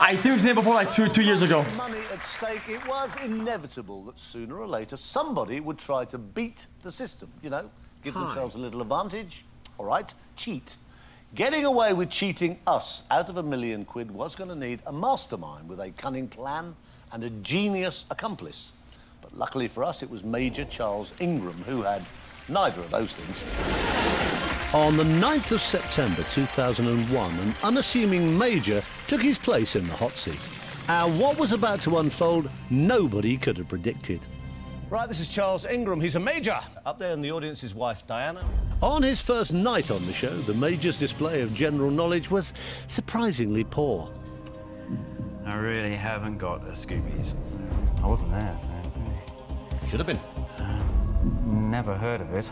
I think we've seen it before, like two years ago. Money at stake, it was inevitable that sooner or later somebody would try to beat the system, you know, give themselves a little advantage. All right, cheat. Getting away with cheating us out of £1 million was going to need a mastermind with a cunning plan and a genius accomplice. But luckily for us, it was Major Charles Ingram who had neither of those things. On the 9th of September 2001, an unassuming Major took his place in the hot seat. And what was about to unfold, nobody could have predicted. Right, this is Charles Ingram. He's a Major. Up there in the audience, his wife, Diana. On his first night on the show, the Major's display of general knowledge was surprisingly poor. I really haven't got a Scoobies. I wasn't there, so... Should have been. Never heard of it.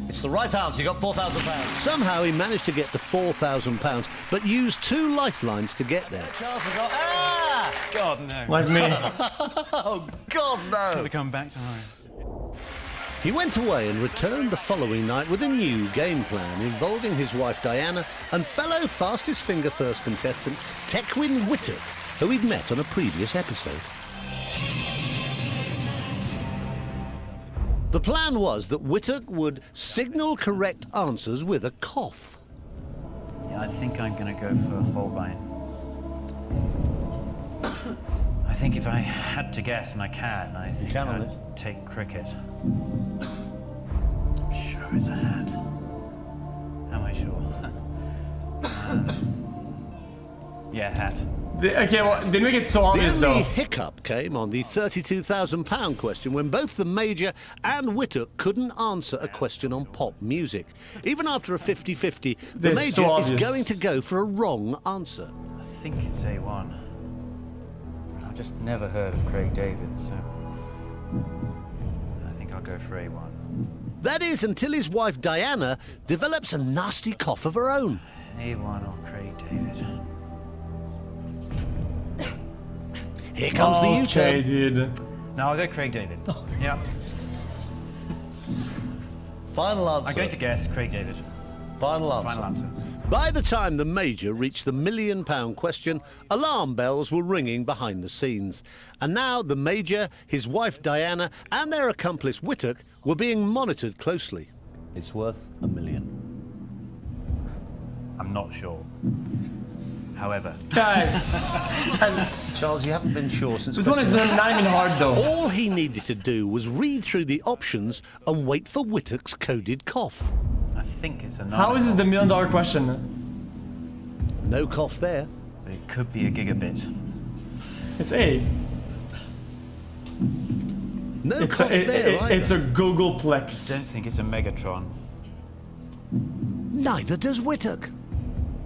It's the right answer. You got £4,000. Somehow he managed to get to £4,000, but used 2 lifelines to get there. Charles has got... Ah! God, no. Like me. Oh, God, no. Got to come back tomorrow. He went away and returned the following night with a new game plan involving his wife Diana and fellow fastest finger first contestant Tequin Whittock, who he'd met on a previous episode. The plan was that Whittock would signal correct answers with a cough. Yeah, I think I'm going to go for Holbein. I think if I had to guess, and I can, I think I'd take cricket. I'm sure it's a hat. Am I sure? Yeah, hat. Okay, well, didn't make it so obvious, The only though. hiccup came on the £32,000 question when both the Major and Whittock couldn't answer a question on pop music. Even after a 50-50, the That's Major so is obvious. going to go for a wrong answer. I think it's A1. I've just never heard of Craig David, so... I think I'll go for A1. That is until his wife Diana develops a nasty cough of her own. A1 or Craig David. Here comes the Okay, U-turn. dude. No, I'll go Craig David. Yeah. Final answer. I'm going to guess Craig David. Final answer. Final answer. By the time the Major reached the £1 million question, alarm bells were ringing behind the scenes. And now the Major, his wife Diana, and their accomplice Whittock were being monitored closely. It's worth £1 million. I'm not sure. However. Guys. Charles, you haven't been sure since... This one is not even hard, though. All he needed to do was read through the options and wait for Whittock's coded cough. I think it's a no. How is this the $1 million question? No cough there. But it could be a gigabit. It's A. No It's cough there either. it's a Googleplex. I don't think it's a Megatron. Neither does Whittock.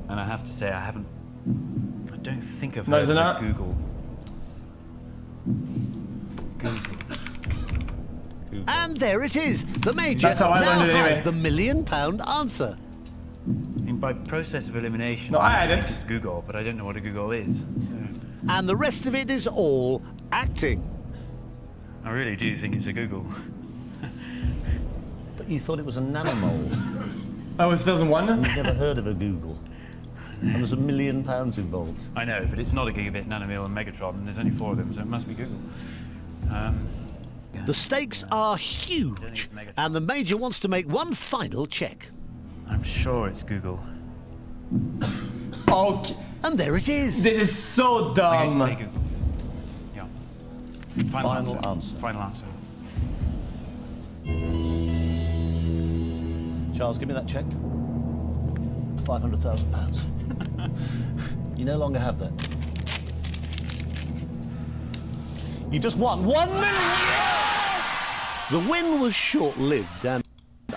And I have to say, I don't think I've No, heard is it of not? Google. Google. And there it is. The Major That's how I now learned it has anyway. the £1 million answer. And by process of elimination, No, I had think it. it's Google, but I don't know what a Google is. So And the rest of it is all acting. I really do think it's a Google. But you thought it was a nanomole. Oh, it's 2001? You've never heard of a Google. And there's £1 million involved. I know, but it's not a gigabit, nanomil, and Megatron, and there's only 4 of them, so it must be Google. The stakes are huge, and the Major wants to make one final check. I'm sure it's Google. Okay. And there it is. This is so I'm going dumb. to say Google. Yeah. Final answer. Final answer. Charles, give me that check. £500,000. You no longer have that. You just won £1 million! The win was short-lived, and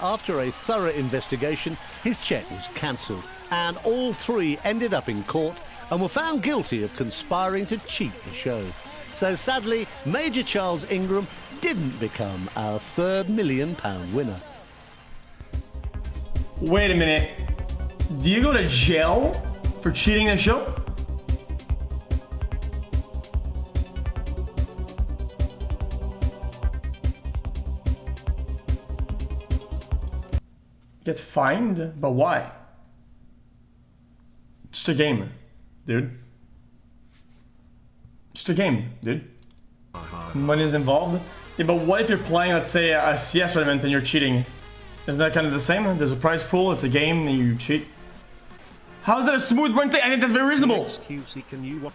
after a thorough investigation, his cheque was cancelled, and all 3 ended up in court and were found guilty of conspiring to cheat the show. So sadly, Major Charles Ingram didn't become our third £1 million winner. Wait a minute. Do you go to jail for cheating the show? Get fined? But why? Just a game, dude. Just a game, dude. Money's involved. Yeah, but what if you're playing, let's say, a CS tournament and you're cheating? Isn't that kind of the same? There's a prize pool, it's a game, and you cheat. How is that a smooth run thing? I think that's very reasonable. xQc, can you watch